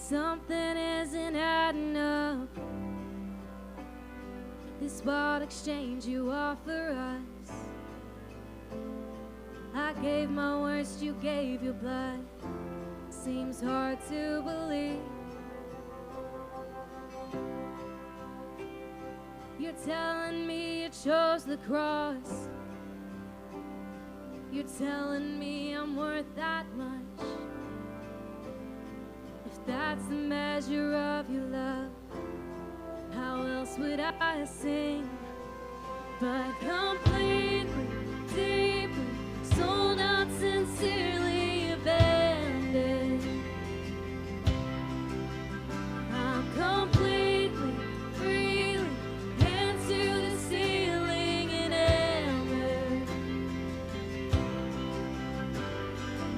Something isn't adding up. This wild exchange you offer us. I gave my worst, you gave your blood. Seems hard to believe. You're telling me you chose the cross. You're telling me I'm worth that much. If that's the measure of your love, how else would I sing? But completely, deeply, sold out, sincerely abandoned. I'm completely, freely, hands to the ceiling and enamored.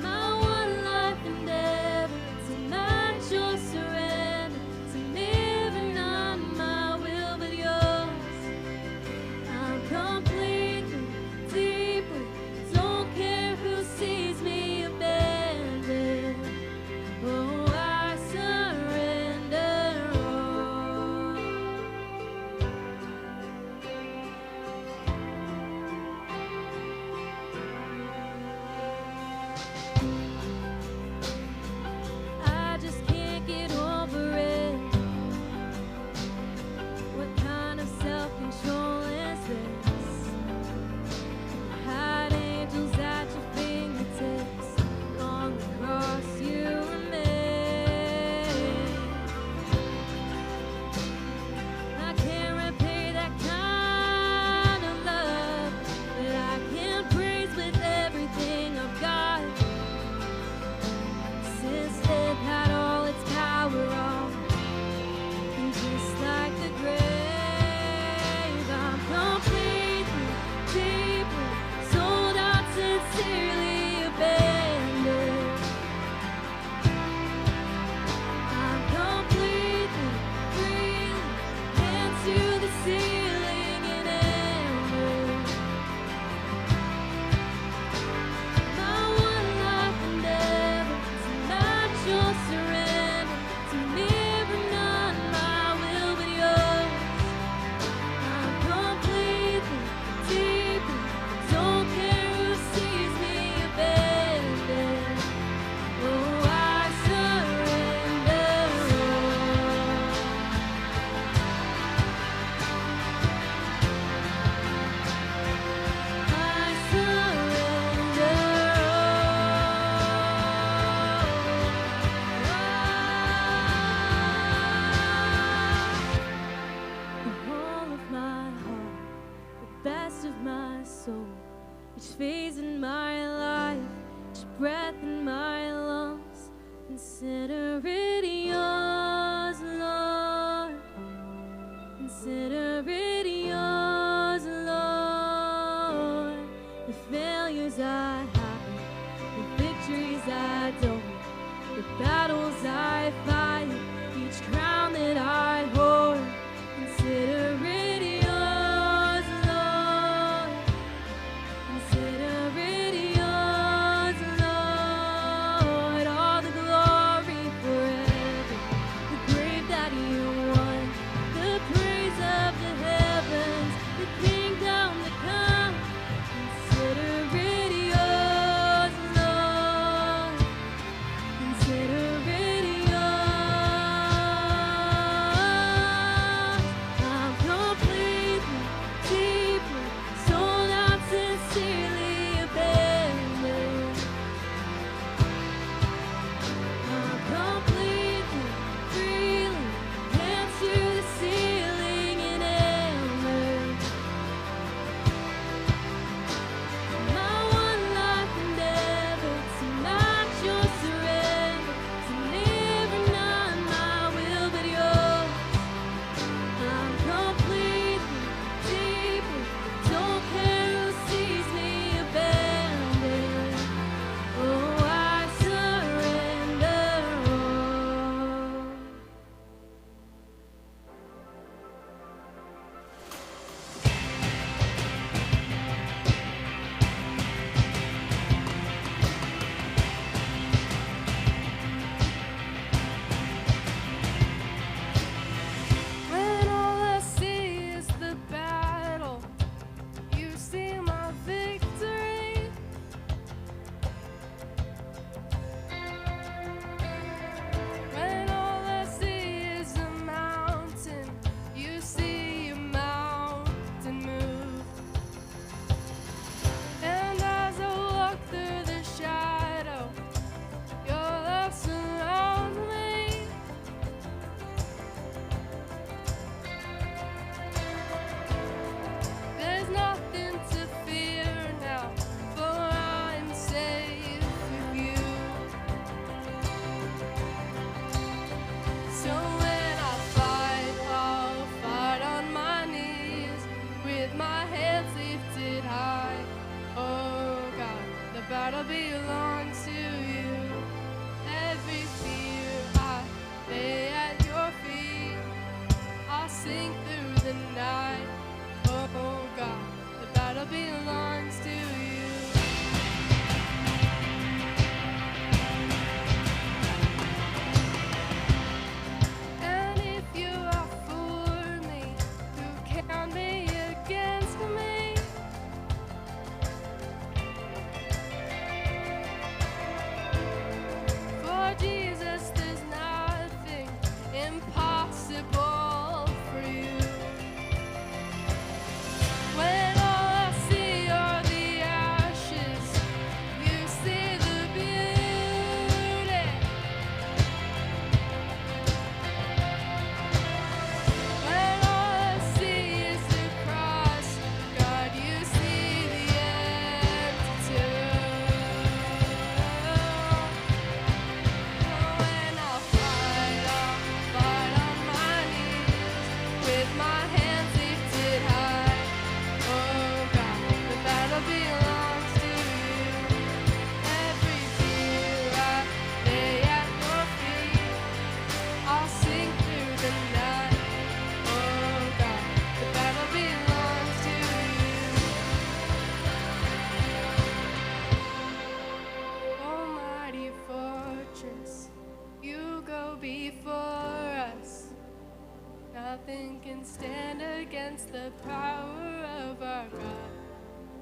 My one life endeavor to match your surrender, to live and not my will but yours. I'm completely, deeply, don't care who sees me abandoned. Oh, I surrender all. I just can't get over it. What kind of self-control is this? Had angels at your fingertips. On the cross you remain. I can't repay that kind of love, but I can praise with everything I've got. Since death had all its power on, and just like the grave, I'm completely, deeply, sold out, sincerely abandoned. I'm completely, freely, hands to the ceiling and enamored. My one life endeavor to match your surrender, to live and not my will but yours. I'm completely, deeply, don't care who sees me abandoned. Oh, I surrender all. I surrender all. The whole of my heart, the best of my soul, each phase in my life, each breath in my lungs, consider it yours, Lord. Consider it yours, Lord. The failures I have, the victories I don't, the battles I fight, each crown that I hold, consider it yours, Lord. Consider it yours, Lord. All the glory forever, the grave that you won, the praise of the heavens, the kingdom to come. Consider it yours, Lord. Consider it yours. battle belongs to you. Every fear I lay at your feet. I'll sing through the night. Oh God, the battle belongs to you. And if you are for me, who can be against me? For Jesus, there's nothing impossible for you. When all I see are the ashes, you see the beauty. When all I see is the cross, God, you see the empty tomb. When I'll fight on my knees with my hands lifted high. Oh God, the battle belongs to you. Every fear I lay at your feet. I'll sing through the night. Oh God, the battle belongs to you. Almighty fortress, you go before us. Nothing can stand against the power of our God.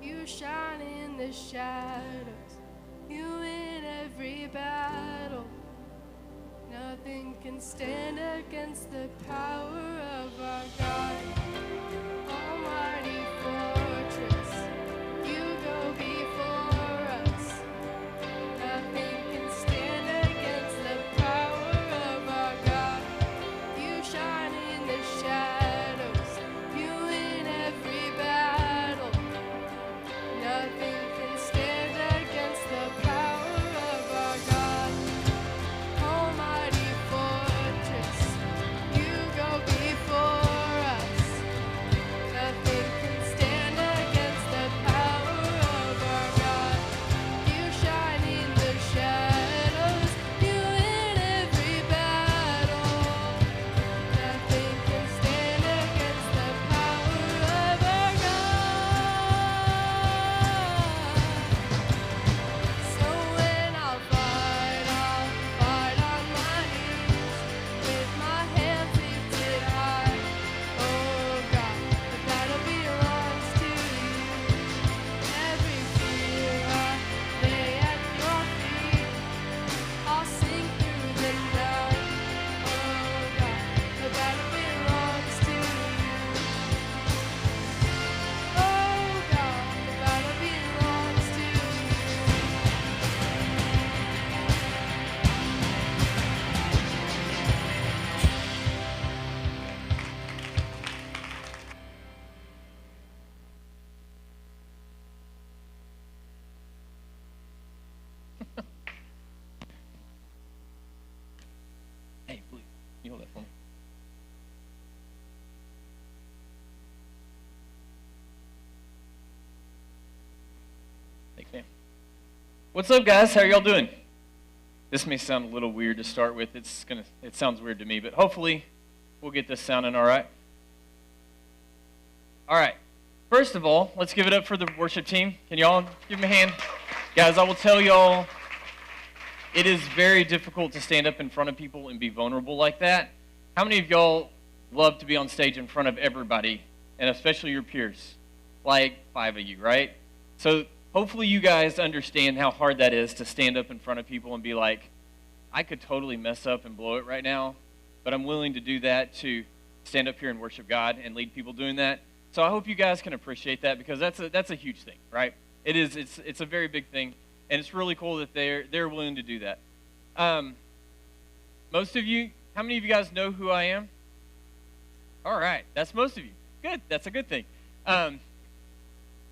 You shine in the shadows, you win every battle. Nothing can stand against the power of our God. Almighty fortress, you go before us. Nothing can stand against the power of our God. You shine in the shadows, you win every battle. Nothing can stand against the power of our God. Almighty fortress, you go before us. Nothing can stand against the power of our God. You shine in the shadows, you win every battle. Nothing can stand against the power of our God. So when I'll fight on my knees with my hands lifted high. Oh God, the battle belongs to you. Every fear I lay at your feet. I'll sing through the night. Oh God, the battle belongs to you. Oh God, the battle belongs to you. Hey, Blue, you hold that for me. Thanks, man. What's up, guys? How are y'all doing? This may sound a little weird to start with. It sounds weird to me, but hopefully we'll get this sounding all right. All right. First of all, let's give it up for the worship team. Can y'all give them a hand? Guys, I will tell y'all, it is very difficult to stand up in front of people and be vulnerable like that. How many of y'all love to be on stage in front of everybody, and especially your peers? Like 5 of you, right? So hopefully you guys understand how hard that is to stand up in front of people and be like, I could totally mess up and blow it right now, but I'm willing to do that to stand up here and worship God and lead people doing that. So I hope you guys can appreciate that, because that's a huge thing, right? It is. It's a very big thing, and it's really cool that they're willing to do that. Most of you, how many of you guys know who I am? All right, that's most of you. Good, that's a good thing.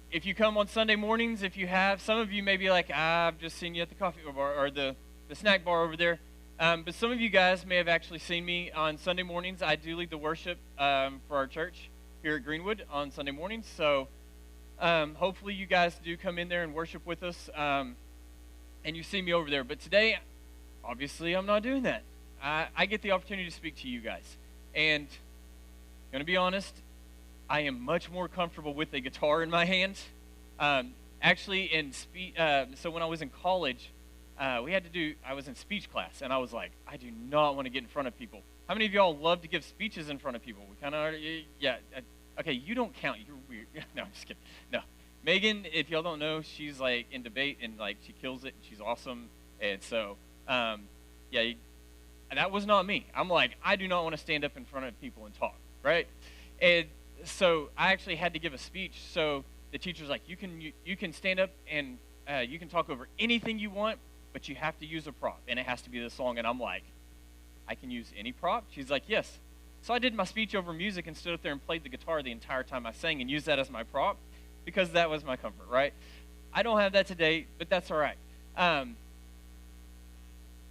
If you come on Sunday mornings, if you have, some of you may be like, I've just seen you at the coffee bar or the snack bar over there. But some of you guys may have actually seen me on Sunday mornings. I do lead the worship for our church here at Greenwood on Sunday mornings. So hopefully you guys do come in there and worship with us. and you see me over there. But today, obviously, I'm not doing that. I get the opportunity to speak to you guys. And I'm going to be honest, I am much more comfortable with a guitar in my hand. Actually, so when I was in college, I was in speech class, and I was like, I do not want to get in front of people. How many of y'all love to give speeches in front of people? We kind of already, yeah. Okay, you don't count. You're weird. No, I'm just kidding. No. Megan, if y'all don't know, she's like in debate, and like she kills it, and she's awesome. And so, that was not me. I'm like, I do not want to stand up in front of people and talk, right? And so I actually had to give a speech. So the teacher's like, you can stand up and you can talk over anything you want, but you have to use a prop, and it has to be this song. And I'm like, I can use any prop? She's like, yes. So I did my speech over music and stood up there and played the guitar the entire time I sang and used that as my prop because that was my comfort, right? I don't have that today, but that's all right.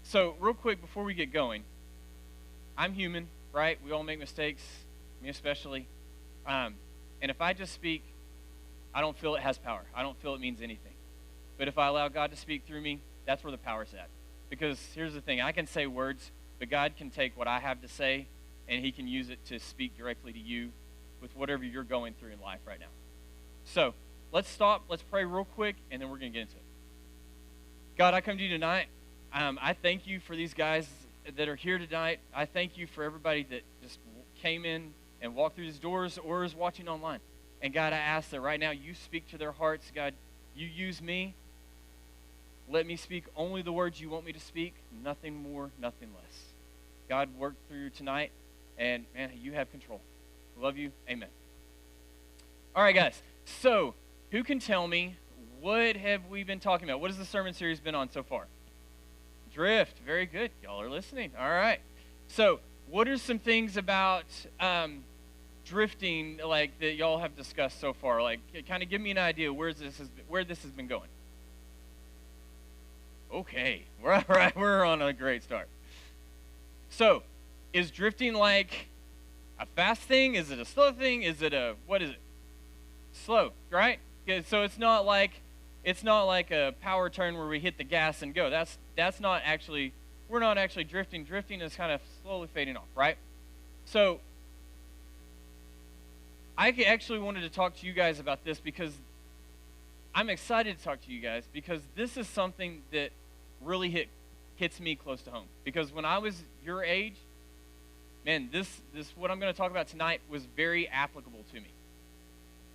So real quick before we get going, I'm human, right? We all make mistakes, me especially. And if I just speak, I don't feel it has power. I don't feel it means anything. But if I allow God to speak through me, that's where the power's at. Because here's the thing, I can say words, but God can take what I have to say, and he can use it to speak directly to you with whatever you're going through in life right now. So let's stop, let's pray real quick, and then we're going to get into it. God, I come to you tonight. I thank you for these guys that are here tonight. I thank you for everybody that just came in and walked through these doors or is watching online. And God, I ask that right now you speak to their hearts. God, you use me. Let me speak only the words you want me to speak, nothing more, nothing less. God, work through tonight, and man, you have control. Love you. Amen. All right, guys. So, who can tell me what have we been talking about? What has the sermon series been on so far? Drift. Very good. Y'all are listening. All right. So, what are some things about drifting like that y'all have discussed so far? Like, kind of give me an idea where this has been going. Okay, we're on a great start. So, is drifting like a fast thing? Is it a slow thing? What is it? Slow, right? So it's not like a power turn where we hit the gas and go. That's not actually, we're not actually drifting. Drifting is kind of slowly fading off, right? So, I actually wanted to talk to you guys about this because I'm excited to talk to you guys because this is something that really hits me close to home. Because when I was your age, man, this what I'm going to talk about tonight was very applicable to me.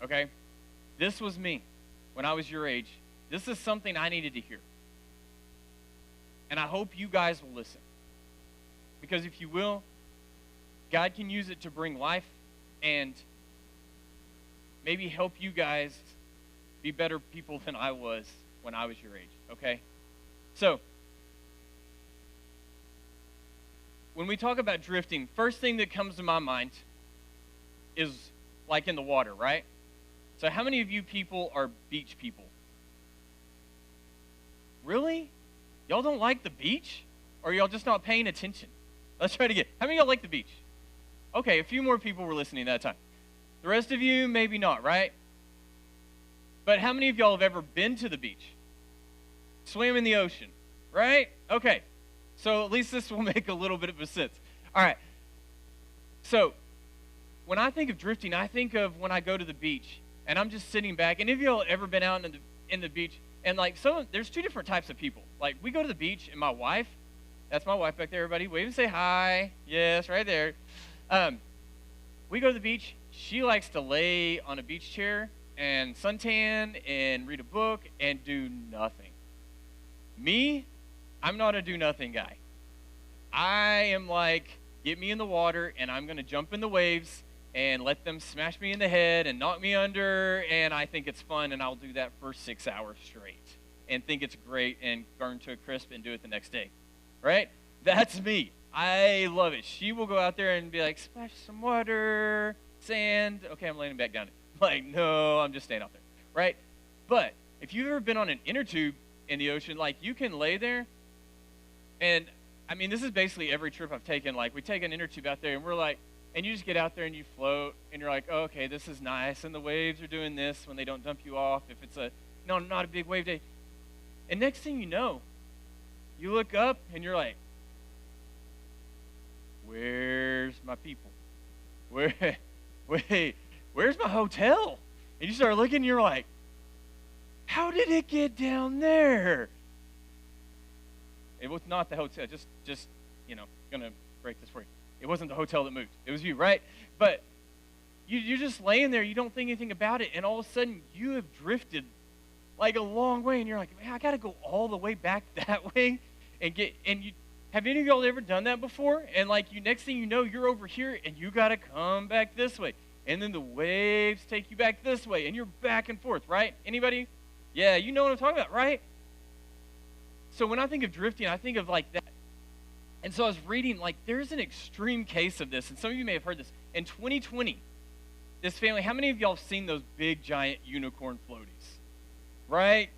Okay? This was me when I was your age. This is something I needed to hear. And I hope you guys will listen. Because if you will, God can use it to bring life and maybe help you guys be better people than I was when I was your age, okay? So, when we talk about drifting, first thing that comes to my mind is like in the water, right? So how many of you people are beach people? Really? Y'all don't like the beach? Or y'all just not paying attention? Let's try it again. How many of y'all like the beach? Okay, a few more people were listening that time. The rest of you, maybe not, right? But how many of y'all have ever been to the beach? Swam in the ocean, right? Okay, so at least this will make a little bit of a sense. All right, so when I think of drifting, I think of when I go to the beach, and I'm just sitting back. And have y'all ever been out in the beach? And like, there's two different types of people. Like, we go to the beach, and my wife, that's my wife back there, everybody. Wave and say hi. Yes, right there. We go to the beach. She likes to lay on a beach chair and suntan and read a book and do nothing. Me, I'm not a do-nothing guy. I am like, get me in the water, and I'm going to jump in the waves and let them smash me in the head and knock me under, and I think it's fun, and I'll do that for 6 hours straight and think it's great and burn to a crisp and do it the next day, right? That's me. I love it. She will go out there and be like, splash some water, sand. Okay, I'm laying back down. Like, no, I'm just staying out there, right? But if you've ever been on an inner tube in the ocean, like, you can lay there, and I mean, this is basically every trip I've taken. Like, we take an inner tube out there, and we're like, and you just get out there and you float, and you're like, oh, okay, this is nice, and the waves are doing this when they don't dump you off if it's not a big wave day. And next thing you know, You look up and you're like, where's my people? Wait, where's my hotel? And you start looking and you're like, how did it get down there? It was not the hotel. Just gonna break this for you. It wasn't the hotel that moved. It was you, right? But you're just laying there. You don't think anything about it. And all of a sudden, you have drifted like a long way. And you're like, man, I got to go all the way back that way. Have any of y'all ever done that before? And like next thing you know, you're over here and you got to come back this way. And then the waves take you back this way. And you're back and forth, right? Anybody? Yeah, you know what I'm talking about, right? So when I think of drifting, I think of like that. And so I was reading, like, there's an extreme case of this, and some of you may have heard this. In 2020, this family, how many of y'all have seen those big, giant unicorn floaties? Right?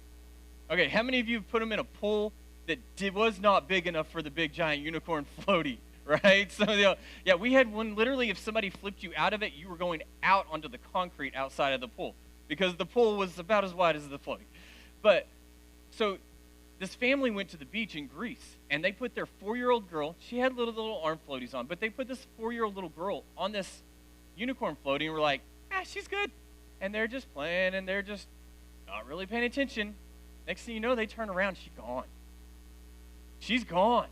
Okay, how many of you have put them in a pool that was not big enough for the big, giant unicorn floaty? Right? So, yeah, we had one, literally, if somebody flipped you out of it, you were going out onto the concrete outside of the pool, because the pool was about as wide as the floaty. But, so this family went to the beach in Greece, and they put their 4-year-old girl, she had little arm floaties on, but they put this 4-year-old little girl on this unicorn floaty, and we're like, she's good. And they're just playing, and they're just not really paying attention. Next thing you know, they turn around, she's gone. She's gone.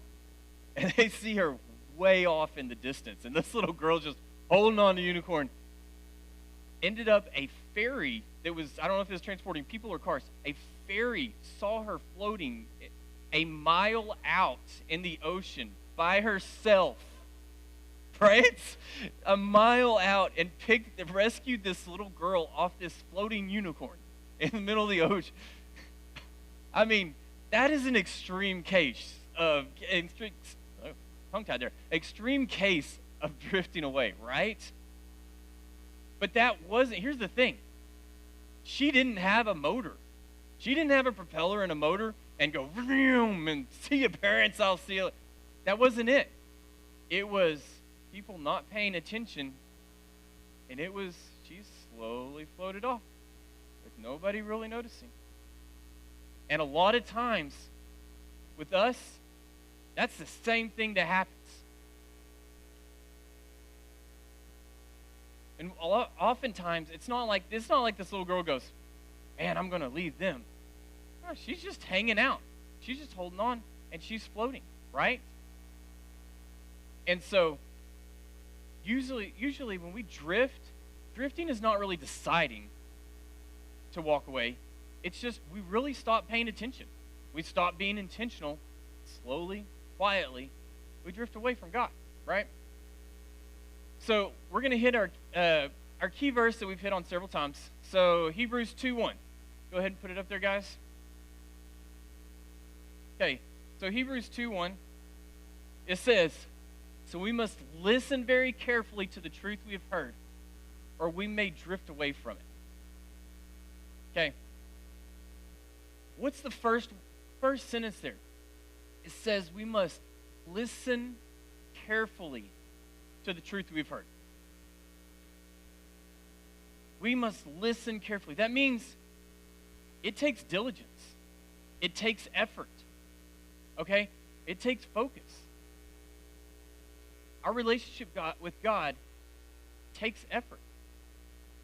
And they see her way off in the distance, and this little girl just holding on to the unicorn. Ended up a ferry that was, I don't know if it was transporting people or cars, a ferry saw her floating a mile out in the ocean by herself, right? A mile out, and rescued this little girl off this floating unicorn in the middle of the ocean. I mean, that is an extreme case of, tongue-tied there, extreme case of drifting away, right? But that wasn't, here's the thing. She didn't have a motor. She didn't have a propeller and a motor and go, vroom, and see you, parents, I'll see you. That wasn't it. It was people not paying attention, and she slowly floated off with nobody really noticing. And a lot of times, with us, that's the same thing that happens. And oftentimes, it's not like this little girl goes, man, I'm going to leave them. No, she's just hanging out. She's just holding on, and she's floating, right? And so, usually when we drifting is not really deciding to walk away. It's just we really stop paying attention. We stop being intentional. Slowly, quietly, we drift away from God, right? So we're going to hit our key verse that we've hit on several times. So Hebrews 2:1. Go ahead and put it up there, guys. Okay, so Hebrews 2:1, it says, so we must listen very carefully to the truth we have heard, or we may drift away from it. Okay. What's the first sentence there? It says we must listen carefully to the truth we've heard. We must listen carefully. That means it takes diligence. It takes effort. Okay? It takes focus. Our relationship with God takes effort.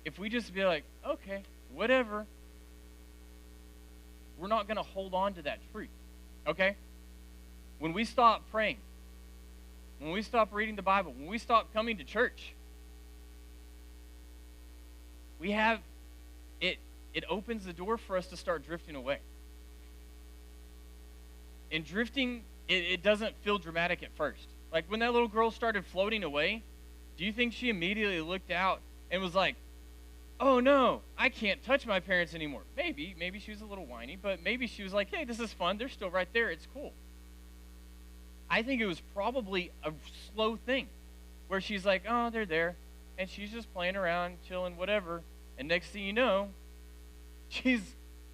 If we just be like, okay, whatever, we're not going to hold on to that truth. Okay? When we stop praying, when we stop reading the Bible, when we stop coming to church, we have it opens the door for us to start drifting away. And drifting, it doesn't feel dramatic at first. Like when that little girl started floating away, do you think she immediately looked out and was like, oh no, I can't touch my parents anymore? Maybe she was a little whiny, but maybe she was like, hey, this is fun. They're still right there. It's cool. I think it was probably a slow thing where she's like, oh, they're there. And she's just playing around, chilling, whatever. And next thing you know, she's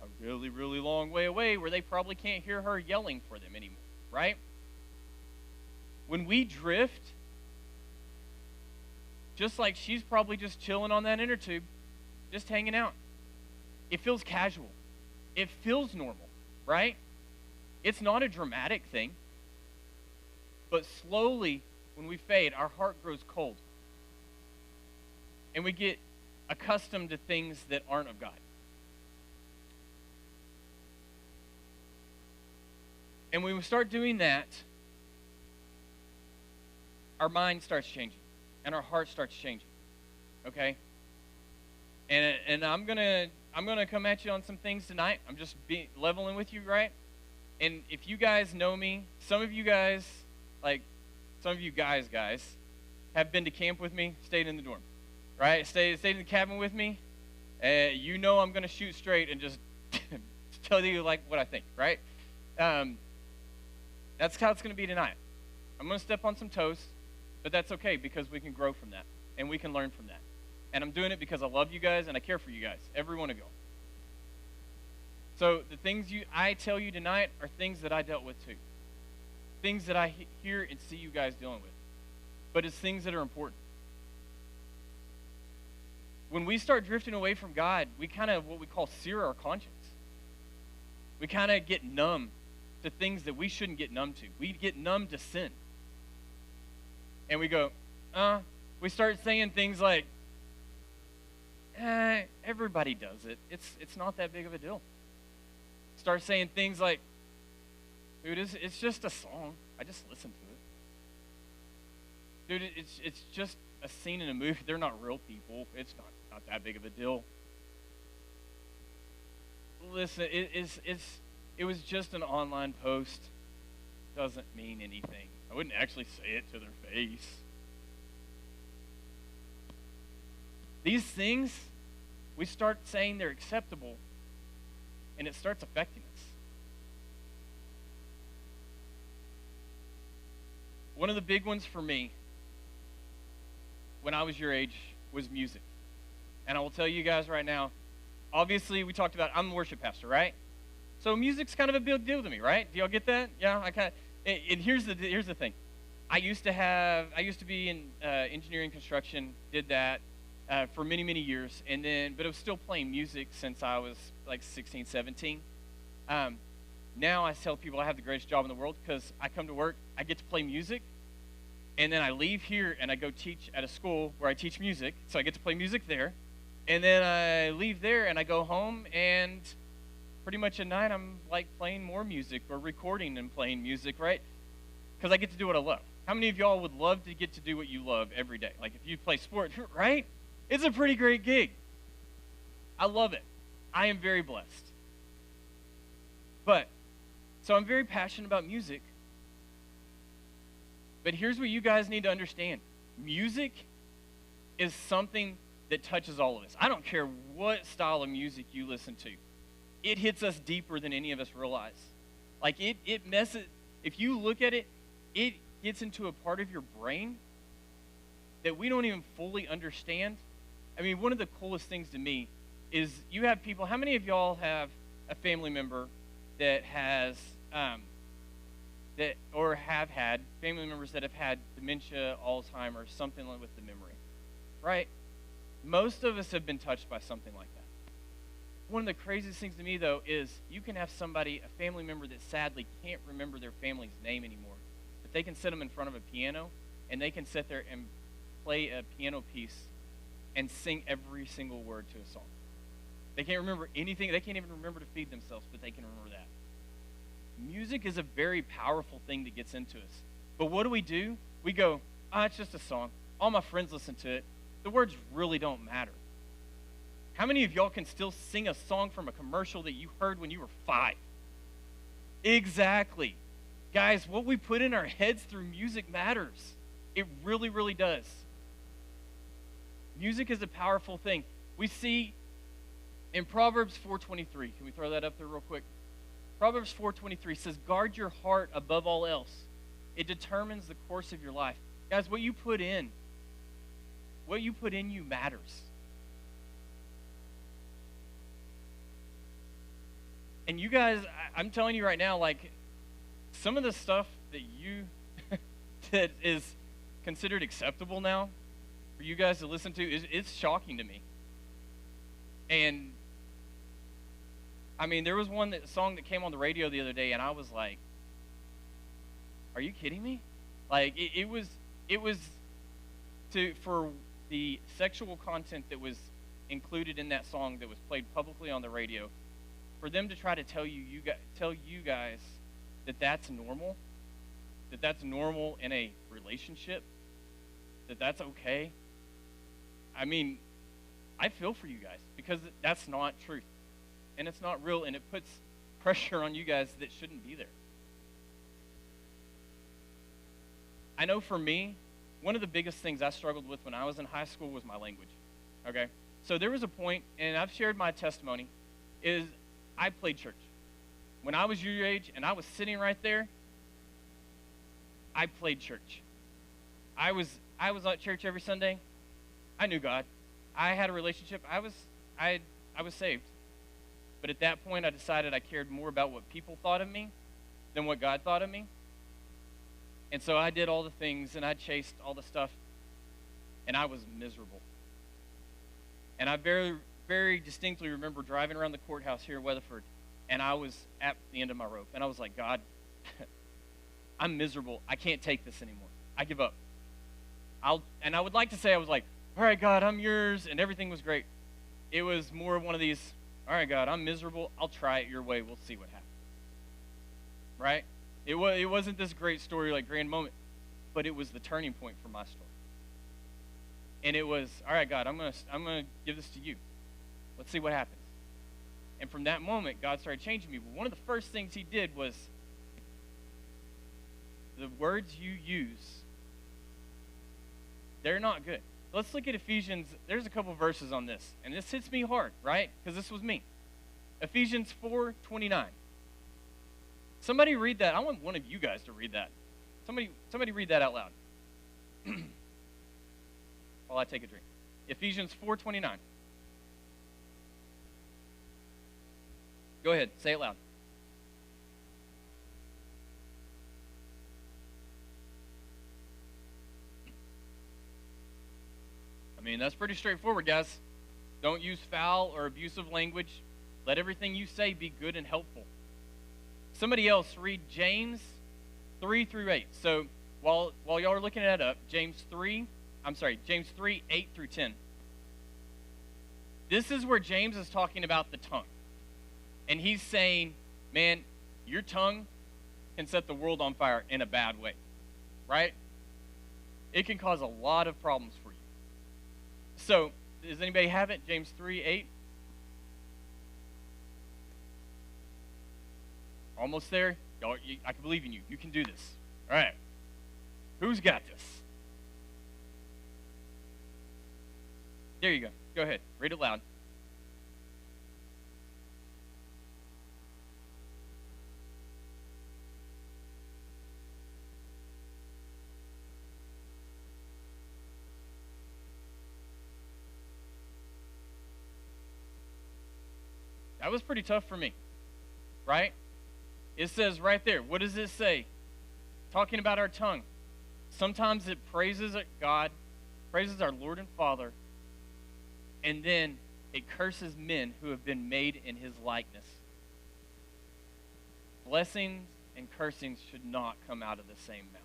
a really, really long way away where they probably can't hear her yelling for them anymore, right? When we drift, just like she's probably just chilling on that inner tube, just hanging out. It feels casual. It feels normal, right? It's not a dramatic thing. But slowly, when we fade, our heart grows cold. And we get accustomed to things that aren't of God. And when we start doing that, our mind starts changing. And our heart starts changing. Okay? And I'm gonna come at you on some things tonight. I'm just leveling with you, right? And if you guys know me, some of you guys, have been to camp with me, stayed in the dorm, right? Stayed in the cabin with me. You know I'm gonna shoot straight and just tell you like what I think, right? That's how it's gonna be tonight. I'm gonna step on some toes, but that's okay because we can grow from that and we can learn from that. And I'm doing it because I love you guys and I care for you guys, every one of you. So the things I tell you tonight are things that I dealt with too. Things that I hear and see you guys dealing with. But it's things that are important. When we start drifting away from God, we kind of what we call sear our conscience. We kind of get numb to things that we shouldn't get numb to. We get numb to sin. And we go, we start saying things like, everybody does it. It's not that big of a deal. Start saying things like, dude, it's just a song. I just listen to it. Dude, it's just a scene in a movie. They're not real people. It's not that big of a deal. Listen, it was just an online post. Doesn't mean anything. I wouldn't actually say it to their face. These things, we start saying they're acceptable, and it starts affecting us. One of the big ones for me, when I was your age, was music. And I will tell you guys right now, obviously we talked about, I'm a worship pastor, right? So music's kind of a big deal to me, right? Do y'all get that? Yeah, and here's the thing. I used to be in engineering construction, did that for many, many years, but I was still playing music since I was like 16, 17. Now I tell people I have the greatest job in the world because I come to work, I get to play music, and then I leave here and I go teach at a school where I teach music, so I get to play music there, and then I leave there and I go home, and pretty much at night I'm like playing more music or recording and playing music, right? Because I get to do what I love. How many of y'all would love to get to do what you love every day? Like if you play sports, right? It's a pretty great gig. I love it. I am very blessed. So I'm very passionate about music. But here's what you guys need to understand. Music is something that touches all of us. I don't care what style of music you listen to. It hits us deeper than any of us realize. Like it messes, if you look at it, it gets into a part of your brain that we don't even fully understand. I mean, one of the coolest things to me is you have people, how many of y'all have a family member that has, or have had family members that have had dementia, Alzheimer's, something like with the memory, right? Most of us have been touched by something like that. One of the craziest things to me, though, is you can have somebody, a family member that sadly can't remember their family's name anymore, but they can sit them in front of a piano, and they can sit there and play a piano piece and sing every single word to a song. They can't remember anything. They can't even remember to feed themselves, but they can remember that. Music is a very powerful thing that gets into us. But what do? We go, it's just a song. All my friends listen to it. The words really don't matter. How many of y'all can still sing a song from a commercial that you heard when you were 5? Exactly. Guys, what we put in our heads through music matters. It really, really does. Music is a powerful thing. We see in Proverbs 4:23. Can we throw that up there real quick? Proverbs 4:23 says, guard your heart above all else. It determines the course of your life. Guys, what you put in you matters. And you guys, I'm telling you right now, like, some of the stuff that is considered acceptable now for you guys to listen to, it's shocking to me. And I mean, there was song that came on the radio the other day, and I was like, "Are you kidding me?" Like it was for the sexual content that was included in that song that was played publicly on the radio, for them to try to tell you guys that that's normal, that that's normal in a relationship, that that's okay. I mean, I feel for you guys because that's not truth, and it's not real, and it puts pressure on you guys that shouldn't be there. I know for me, one of the biggest things I struggled with when I was in high school was my language. Okay? So there was a point, and I've shared my testimony, is I played church. When I was your age and I was sitting right there, I played church. I was at church every Sunday. I knew God. I had a relationship. I was saved. But at that point I decided I cared more about what people thought of me than what God thought of me. And so I did all the things, and I chased all the stuff, and I was miserable. And I very, very distinctly remember driving around the courthouse here in Weatherford, and I was at the end of my rope. And I was like, God, I'm miserable. I can't take this anymore. I give up. And I would like to say I was like, all right, God, I'm yours, and everything was great. It was more of one of these, all right, God, I'm miserable. I'll try it your way. We'll see what happens. Right? It wasn't this great story, like grand moment, but it was the turning point for my story. And it was, all right, God, I'm gonna give this to you. Let's see what happens. And from that moment, God started changing me. But one of the first things He did was, the words you use, they're not good. Let's look at Ephesians. There's a couple verses on this, and this hits me hard, right? Because this was me. Ephesians 4:29. Somebody read that. I want one of you guys to read that. Somebody read that out loud. While I take a drink. Ephesians 4:29. Go ahead, say it loud. I mean, that's pretty straightforward, guys. Don't use foul or abusive language. Let everything you say be good and helpful. Somebody else read James 3-8. So while y'all are looking that up, James 3, 8-10. This is where James is talking about the tongue. And he's saying, man, your tongue can set the world on fire in a bad way. Right? It can cause a lot of problems for you. So, does anybody have it? James 3:8. Almost there. Y'all, I can believe in you. You can do this. All right. Who's got this? There you go. Go ahead. Read it loud. That was pretty tough for me, right? It says right there, what does it say? Talking about our tongue. Sometimes it praises God, praises our Lord and Father, and then it curses men who have been made in His likeness. Blessings and cursings should not come out of the same mouth.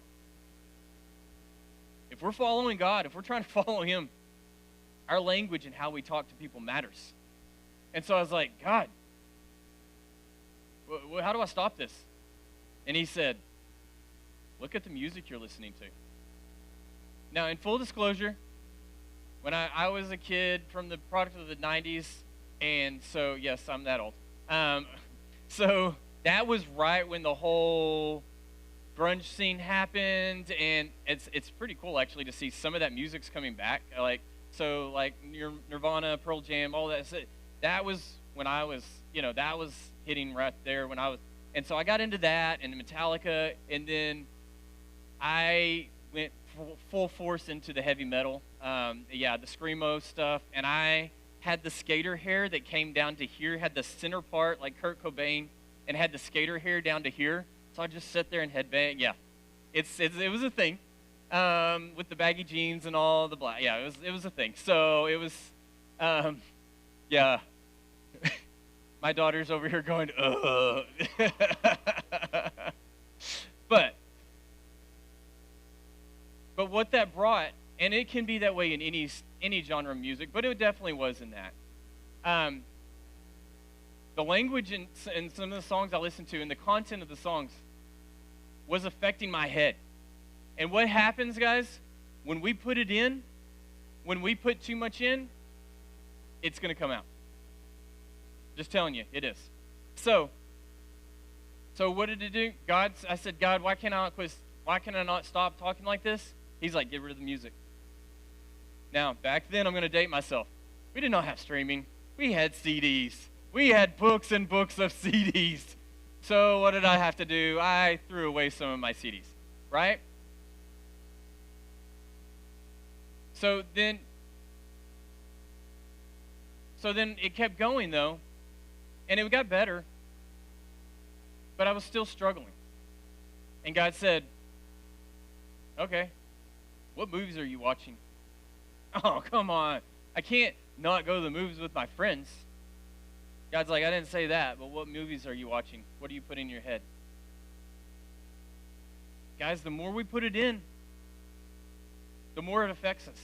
If we're following God, if we're trying to follow Him, our language and how we talk to people matters. And so I was like, God, how do I stop this? And He said, look at the music you're listening to. Now, in full disclosure, when I was a kid from the product of the 90s, and so, yes, I'm that old. So that was right when the whole grunge scene happened, and it's pretty cool, actually, to see some of that music's coming back. Like Nirvana, Pearl Jam, all that. That was when I was, that was hitting right there when I was, and so I got into that and Metallica, and then I went full force into the heavy metal, the screamo stuff, and I had the skater hair that came down to here, had the center part like Kurt Cobain, and had the skater hair down to here, so I just sit there and headbang. Yeah, it was a thing, with the baggy jeans and all the black. Yeah, it was a thing. So it was, yeah. My daughter's over here going, ugh. But what that brought, and it can be that way in any genre of music, but it definitely was in that. The language in some of the songs I listened to and the content of the songs was affecting my head. And what happens, guys, when we put it in, when we put too much in, it's going to come out. Just telling you, it is. So what did it do? I said, God, why can I not stop talking like this? He's like, get rid of the music. Now, back then, I'm going to date myself. We did not have streaming. We had CDs. We had books and books of CDs. So what did I have to do? I threw away some of my CDs, right? So then it kept going, though, and it got better, but I was still struggling. And God said, okay, what movies are you watching? Oh, come on. I can't not go to the movies with my friends. God's like, I didn't say that, but what movies are you watching? What do you put in your head? Guys, the more we put it in, the more it affects us.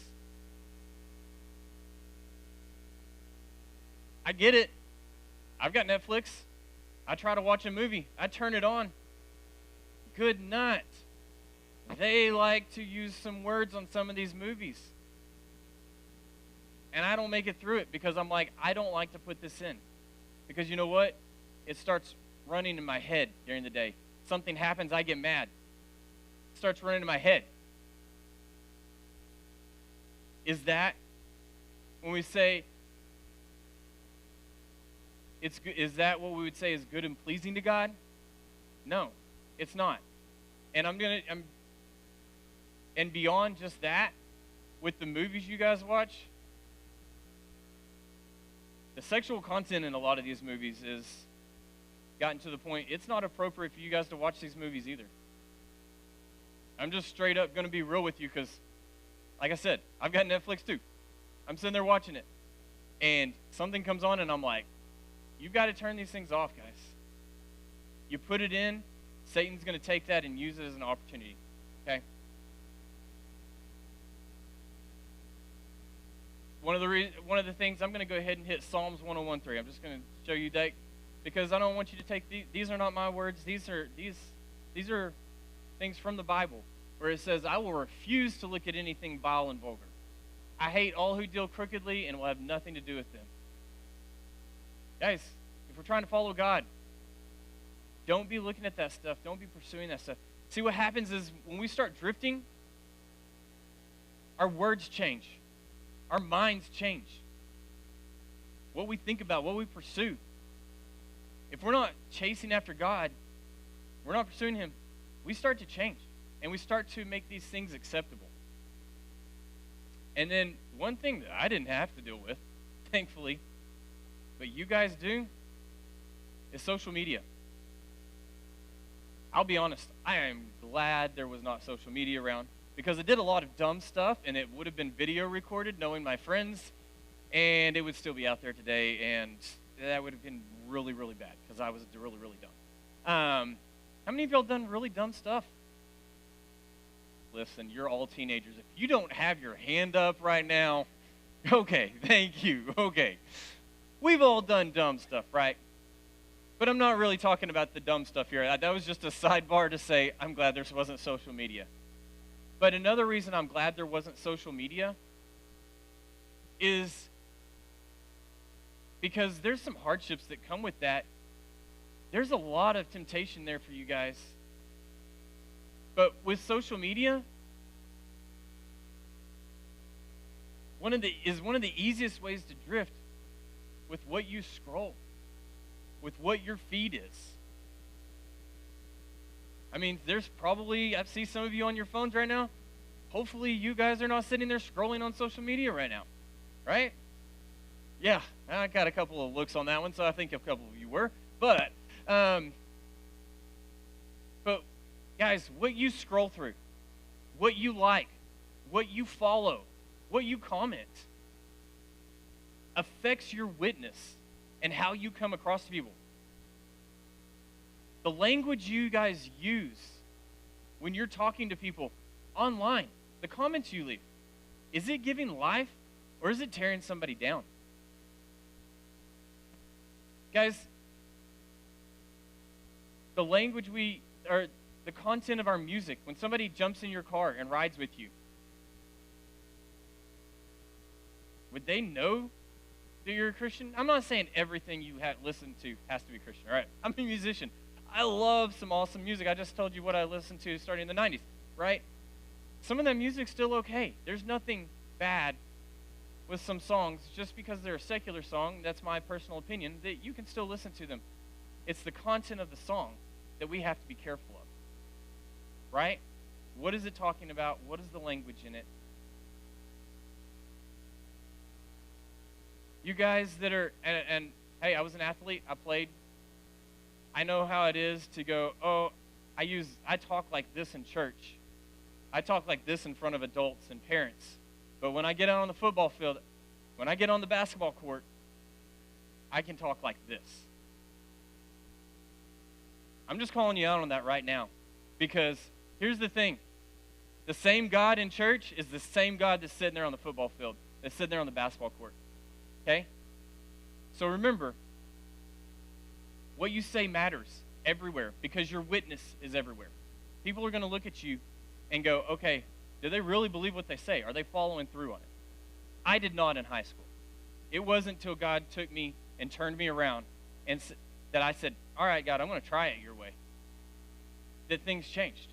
I get it. I've got Netflix. I try to watch a movie. I turn it on. Good night. They like to use some words on some of these movies. And I don't make it through it because I'm like, I don't like to put this in. Because you know what? It starts running in my head during the day. Something happens, I get mad. It starts running in my head. Is that when we say, is that what we would say is good and pleasing to God? No, it's not. And and beyond just that, with the movies you guys watch, the sexual content in a lot of these movies is gotten to the point it's not appropriate for you guys to watch these movies either. I'm just straight up going to be real with you because, like I said, I've got Netflix too. I'm sitting there watching it. And something comes on and I'm like, you've got to turn these things off, guys. You put it in, Satan's going to take that and use it as an opportunity. Okay? One of the things, I'm going to go ahead and hit Psalms 101:3. I'm just going to show you that because I don't want you to take these are not my words. These are things from the Bible where it says, I will refuse to look at anything vile and vulgar. I hate all who deal crookedly and will have nothing to do with them. Guys, if we're trying to follow God, don't be looking at that stuff. Don't be pursuing that stuff. See, what happens is when we start drifting, our words change. Our minds change. What we think about, what we pursue. If we're not chasing after God, we're not pursuing Him, we start to change. And we start to make these things acceptable. And then one thing that I didn't have to deal with, thankfully, but you guys do, is social media. I'll be honest, I am glad there was not social media around because it did a lot of dumb stuff and it would have been video recorded knowing my friends and it would still be out there today and that would have been really, really bad because I was really, really dumb. How many of y'all done really dumb stuff? Listen, you're all teenagers. If you don't have your hand up right now, okay, thank you, okay. We've all done dumb stuff, right? But I'm not really talking about the dumb stuff here. That was just a sidebar to say I'm glad there wasn't social media. But another reason I'm glad there wasn't social media is because there's some hardships that come with that. There's a lot of temptation there for you guys. But with social media, one of the easiest ways to drift with what you scroll, with what your feed is. I mean, there's probably, I see some of you on your phones right now. Hopefully you guys are not sitting there scrolling on social media right now, right? Yeah, I got a couple of looks on that one, so I think a couple of you were. But guys, what you scroll through, what you like, what you follow, what you comment affects your witness and how you come across to people. The language you guys use when you're talking to people online, the comments you leave, is it giving life or is it tearing somebody down? Guys, the language or the content of our music, when somebody jumps in your car and rides with you, would they know that you're a Christian? I'm not saying everything you listen to has to be Christian, all right? I'm a musician. I love some awesome music. I just told you what I listened to starting in the 90s, right? Some of that music's still okay. There's nothing bad with some songs just because they're a secular song. That's my personal opinion, that you can still listen to them. It's the content of the song that we have to be careful of, right? What is it talking about? What is the language in it? You guys that are, and hey, I was an athlete. I played. I know how it is to go, oh, I talk like this in church. I talk like this in front of adults and parents. But when I get out on the football field, when I get on the basketball court, I can talk like this. I'm just calling you out on that right now. Because here's the thing. The same God in church is the same God that's sitting there on the football field, that's sitting there on the basketball court. Okay? So remember, what you say matters everywhere because your witness is everywhere. People are going to look at you and go, okay, do they really believe what they say? Are they following through on it? I did not in high school. It wasn't until God took me and turned me around and that I said, all right, God, I'm going to try it your way, that things changed.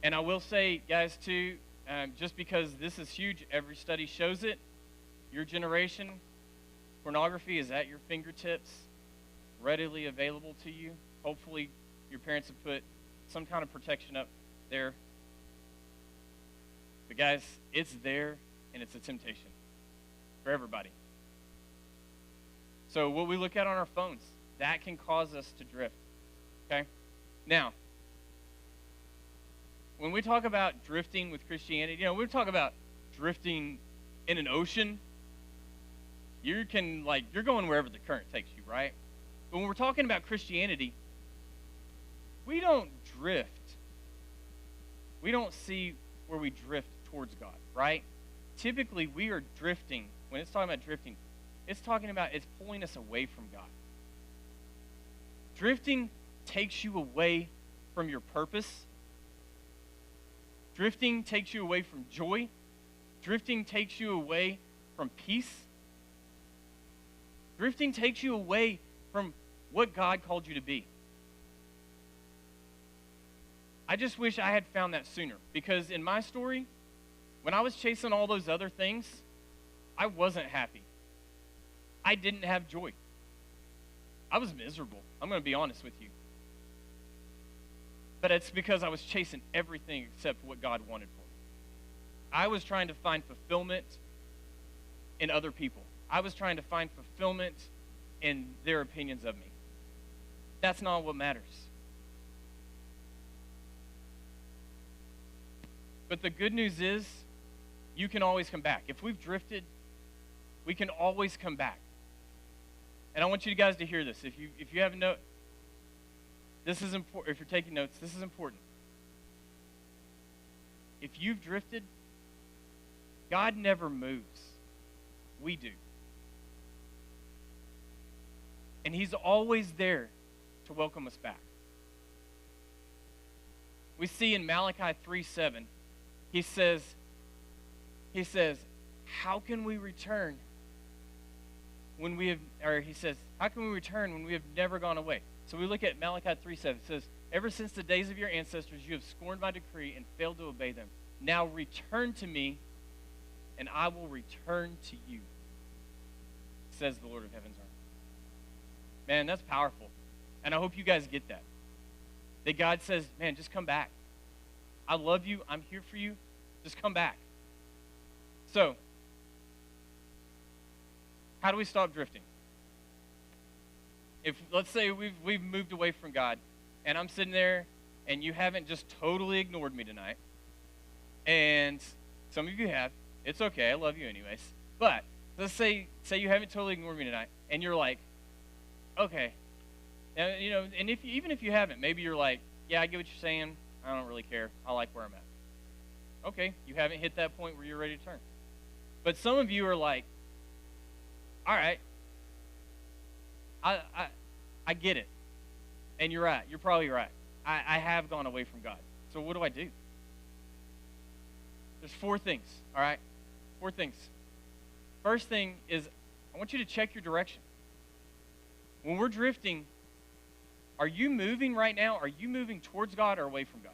And I will say, guys, too, just because this is huge, every study shows it, your generation, pornography is at your fingertips, readily available to you. Hopefully your parents have put some kind of protection up there. But guys, it's there and it's a temptation for everybody. So what we look at on our phones, that can cause us to drift. Okay? Now, when we talk about drifting with Christianity, we talk about drifting in an ocean. You're going wherever the current takes you, right? But when we're talking about Christianity, we don't drift. We don't see where we drift towards God, right? Typically, we are drifting. When it's talking about drifting, it's pulling us away from God. Drifting takes you away from your purpose. Drifting takes you away from joy. Drifting takes you away from peace. Drifting takes you away from what God called you to be. I just wish I had found that sooner, because in my story, when I was chasing all those other things, I wasn't happy. I didn't have joy. I was miserable. I'm going to be honest with you. But it's because I was chasing everything except what God wanted for me. I was trying to find fulfillment in other people. I was trying to find fulfillment in their opinions of me. That's not what matters. But the good news is, you can always come back. If we've drifted, we can always come back. And I want you guys to hear this. If you have a note, this is important. If you're taking notes, this is important. If you've drifted, God never moves. We do. And he's always there to welcome us back. We see in Malachi 3:7, he says, how can we return when we have, or he says, how can we return when we have never gone away? So we look at Malachi 3:7. It says, ever since the days of your ancestors, you have scorned my decree and failed to obey them. Now return to me, and I will return to you, says the Lord of heaven's army. Man, that's powerful. And I hope you guys get that. That God says, man, just come back. I love you. I'm here for you. Just come back. So, how do we stop drifting? If, let's say we've moved away from God, and I'm sitting there, and you haven't just totally ignored me tonight, and some of you have. It's okay. I love you anyways. But let's say you haven't totally ignored me tonight, and you're like, okay. And, and even if you haven't, maybe you're like, yeah, I get what you're saying. I don't really care. I like where I'm at. Okay, you haven't hit that point where you're ready to turn. But some of you are like, all right, I get it. And you're right. You're probably right. I have gone away from God. So what do? There's 4 things, all right? 4 things. First thing is I want you to check your direction. When we're drifting, are you moving right now? Are you moving towards God or away from God?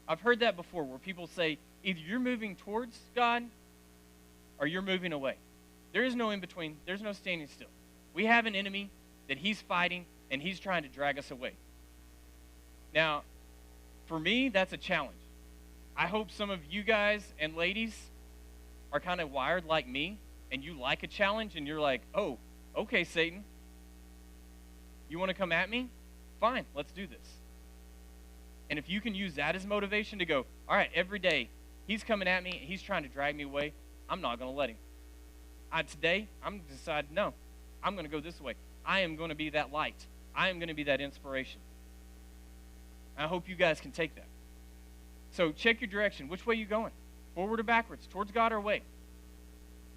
I've heard that before where people say either you're moving towards God or you're moving away. There is no in between. There's no standing still. We have an enemy that he's fighting, and he's trying to drag us away. Now, for me, that's a challenge. I hope some of you guys and ladies are kind of wired like me, and you like a challenge, and you're like, oh, okay, Satan. You want to come at me? Fine, let's do this. And if you can use that as motivation to go, all right, every day, he's coming at me, he's trying to drag me away, I'm not going to let him. Today, I'm going to decide, no, I'm going to go this way. I am going to be that light. I am going to be that inspiration. I hope you guys can take that. So check your direction. Which way are you going? Forward or backwards? Towards God or away?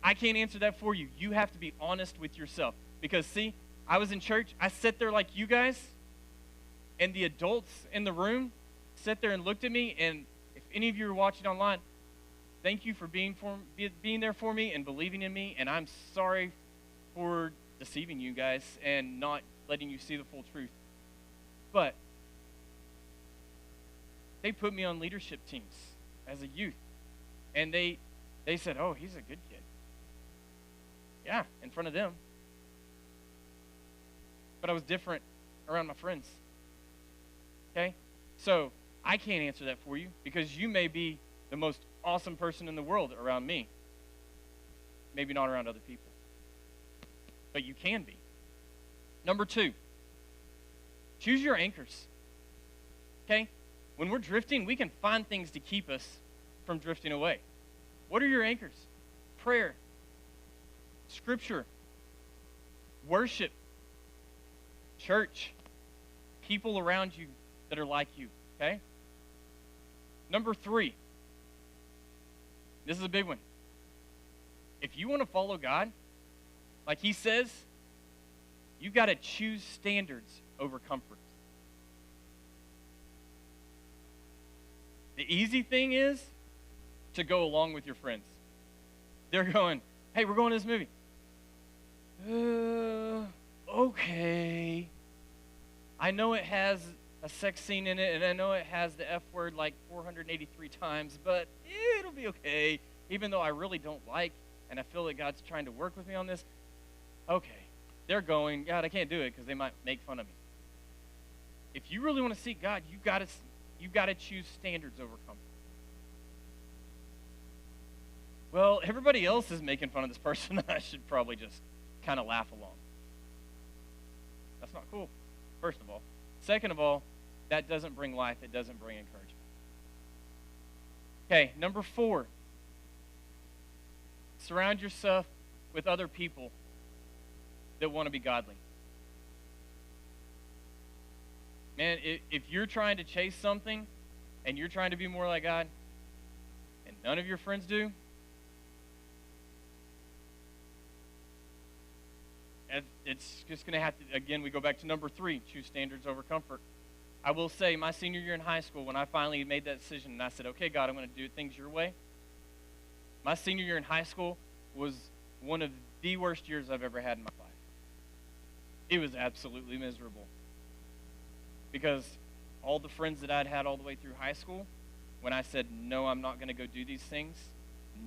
I can't answer that for you. You have to be honest with yourself. Because, see, I was in church. I sat there like you guys, and the adults in the room sat there and looked at me. And if any of you are watching online, thank you for being there for me and believing in me. And I'm sorry for deceiving you guys and not letting you see the full truth. But they put me on leadership teams as a youth. And they said, oh, he's a good kid. Yeah, in front of them. But I was different around my friends. Okay? So I can't answer that for you because you may be the most awesome person in the world around me. Maybe not around other people. But you can be. Number 2, choose your anchors. Okay? When we're drifting, we can find things to keep us from drifting away. What are your anchors? Prayer, Scripture, worship, church, people around you that are like you, okay? Number 3, this is a big one. If you want to follow God, like he says, you've got to choose standards over comfort. The easy thing is to go along with your friends. They're going, hey, we're going to this movie. Okay. I know it has a sex scene in it, and I know it has the F word like 483 times, but it'll be okay, even though I really don't like, and I feel that God's trying to work with me on this. Okay. They're going, God, I can't do it because they might make fun of me. If you really want to seek God, you've got to choose standards over comfort. Well, everybody else is making fun of this person. I should probably just kind of laugh along. That's not cool, first of all. Second of all, that doesn't bring life. It doesn't bring encouragement. Okay, number 4. Surround yourself with other people that want to be godly. Man, if you're trying to chase something and you're trying to be more like God and none of your friends do, it's just going to have to, again, we go back to number 3, choose standards over comfort. I will say my senior year in high school, when I finally made that decision and I said, okay, God, I'm going to do things your way. My senior year in high school was one of the worst years I've ever had in my life. It was absolutely miserable. Because all the friends that I'd had all the way through high school, when I said, no, I'm not going to go do these things,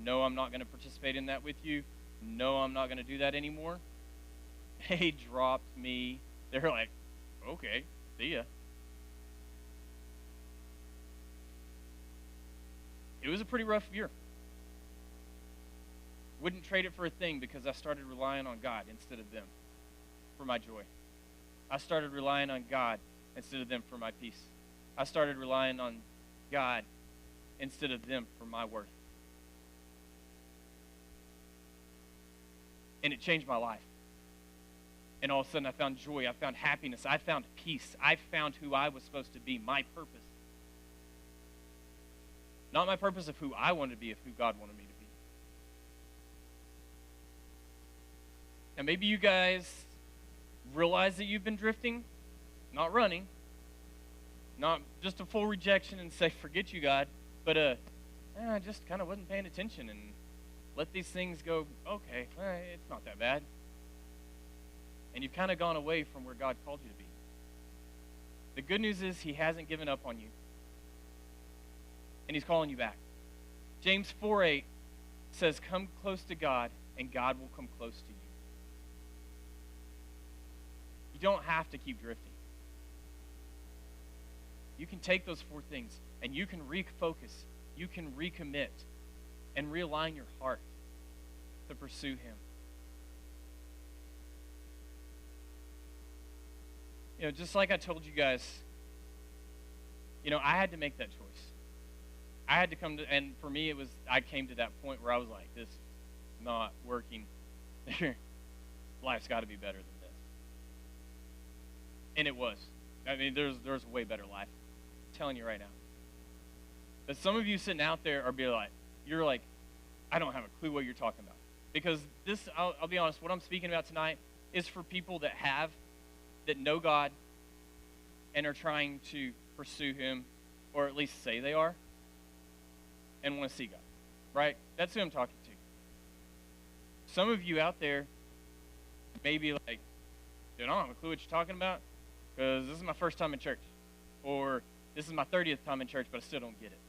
no, I'm not going to participate in that with you, no, I'm not going to do that anymore, they dropped me. They're like, okay, see ya. It was a pretty rough year. Wouldn't trade it for a thing because I started relying on God instead of them for my joy. I started relying on God instead of them for my peace. I started relying on God instead of them for my worth. And it changed my life. And all of a sudden I found joy, I found happiness, I found peace, I found who I was supposed to be, my purpose. Not my purpose of who I wanted to be, of who God wanted me to be. Now maybe you guys realize that you've been drifting, not running, not just a full rejection and say, forget you, God, but I just kind of wasn't paying attention and let these things go, okay, it's not that bad. And you've kind of gone away from where God called you to be. The good news is he hasn't given up on you. And he's calling you back. James 4:8 says, come close to God, and God will come close to you. You don't have to keep drifting. You can take those 4 things, and you can refocus, you can recommit, and realign your heart to pursue him. You know, just like I told you guys, you know, I had to make that choice. I had to come to, and for me, I came to that point where I was like, this is not working. Life's got to be better than this. And it was. I mean, there's a way better life. I'm telling you right now. But some of you sitting out there you're like, I don't have a clue what you're talking about. Because this, I'll be honest, what I'm speaking about tonight is for people that know God and are trying to pursue him, or at least say they are, and want to see God, right? That's who I'm talking to. Some of you out there may be like, dude, I don't have a clue what you're talking about because this is my first time in church, or this is my 30th time in church, but I still don't get it.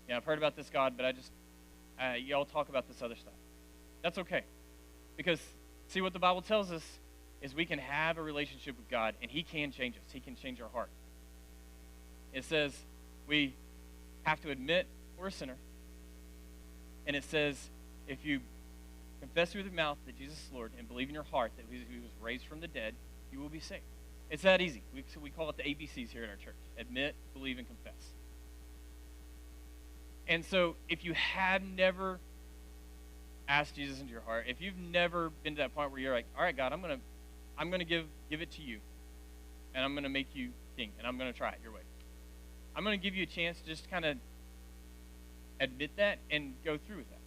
Yeah, I've heard about this God, but y'all talk about this other stuff. That's okay. Because, see, what the Bible tells us is we can have a relationship with God, and he can change us. He can change our heart. It says we have to admit we're a sinner. And it says if you confess with your mouth that Jesus is Lord and believe in your heart that he was raised from the dead, you will be saved. It's that easy. We call it the ABCs here in our church. Admit, believe, and confess. And so if you have never asked Jesus into your heart, if you've never been to that point where you're like, all right, God, I'm gonna give it to you, and I'm gonna make you king, and I'm gonna try it your way. I'm gonna give you a chance to just kind of admit that and go through with that.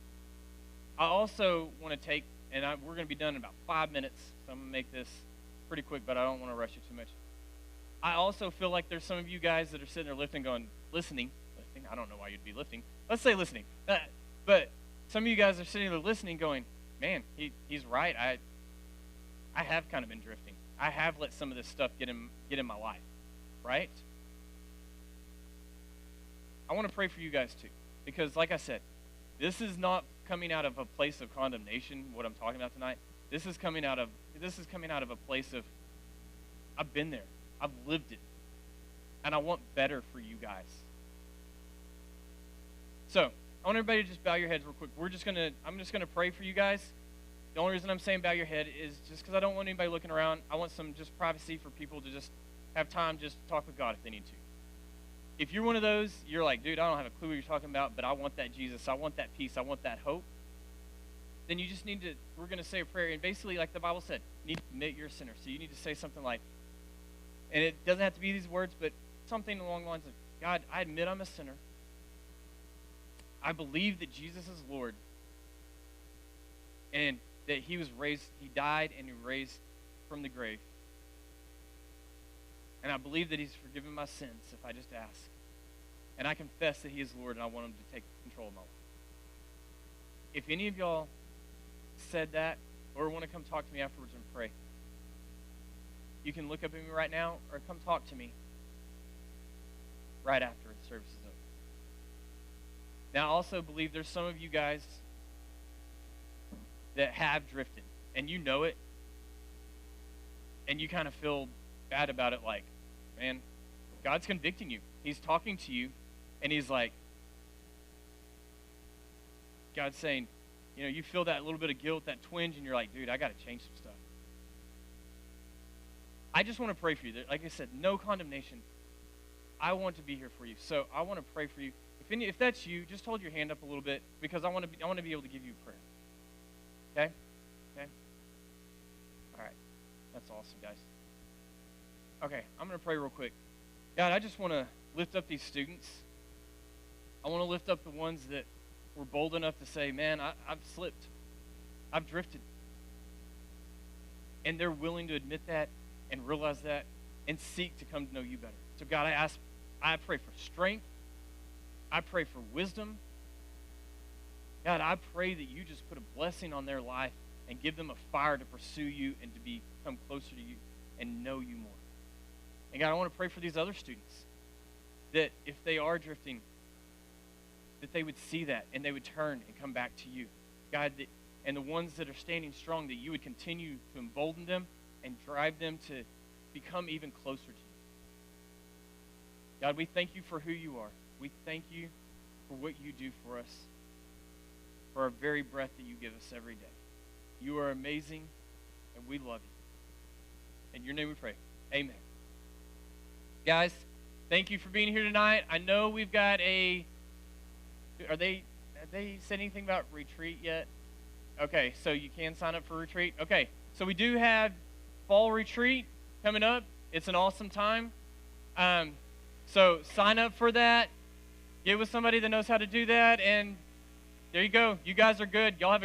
I also want to take, and we're going to be done in about 5 minutes, so I'm going to make this pretty quick, but I don't want to rush it too much. I also feel like there's some of you guys that are sitting there listening. I don't know why you'd be lifting. Let's say listening. But some of you guys are sitting there listening going, man, he's right. I have kind of been drifting. I have let some of this stuff get in my life, right? I want to pray for you guys too, because like I said, this is not coming out of a place of condemnation, what I'm talking about tonight. This is coming out of a place of, I've been there. I've lived it. And I want better for you guys. So, I want everybody to just bow your heads real quick. I'm just gonna pray for you guys. The only reason I'm saying bow your head is just because I don't want anybody looking around. I want some just privacy for people to just have time just to talk with God if they need to. If you're one of those, you're like, dude, I don't have a clue what you're talking about, but I want that Jesus, I want that peace, I want that hope, then you just we're going to say a prayer, and basically, like the Bible said, you need to admit you're a sinner. So you need to say something like, and it doesn't have to be these words, but something along the lines of, God, I admit I'm a sinner. I believe that Jesus is Lord, and that he died and he raised from the grave. And I believe that he's forgiven my sins if I just ask. And I confess that he is Lord, and I want him to take control of my life. If any of y'all said that or want to come talk to me afterwards and pray, you can look up at me right now or come talk to me right after the service is over. Now, I also believe there's some of you guys that have drifted, and you know it, and you kind of feel bad about it, like, man, God's convicting you. He's talking to you, and he's like, God's saying, you feel that little bit of guilt, that twinge, and you're like, dude, I got to change some stuff. I just want to pray for you. Like I said, no condemnation. I want to be here for you. So I want to pray for you. If that's you, just hold your hand up a little bit, because I want to be able to give you a prayer. Okay? That's awesome, guys. Okay, I'm going to pray real quick. God, I just want to lift up these students. I want to lift up the ones that were bold enough to say, man, I've slipped. I've drifted. And they're willing to admit that and realize that and seek to come to know you better. So God, I pray for strength. I pray for wisdom. God, I pray that you just put a blessing on their life and give them a fire to pursue you and to become closer to you and know you more. And God, I want to pray for these other students that if they are drifting, that they would see that and they would turn and come back to you. God, and the ones that are standing strong, that you would continue to embolden them and drive them to become even closer to you. God, we thank you for who you are. We thank you for what you do for us, for our very breath that you give us every day. You are amazing, and we love you. In your name we pray. Amen. Guys, thank you for being here tonight. I know we've got have they said anything about retreat yet? Okay, so you can sign up for retreat. Okay, so we do have fall retreat coming up. It's an awesome time. So sign up for that. Get with somebody that knows how to do that, and there you go. You guys are good. Y'all have a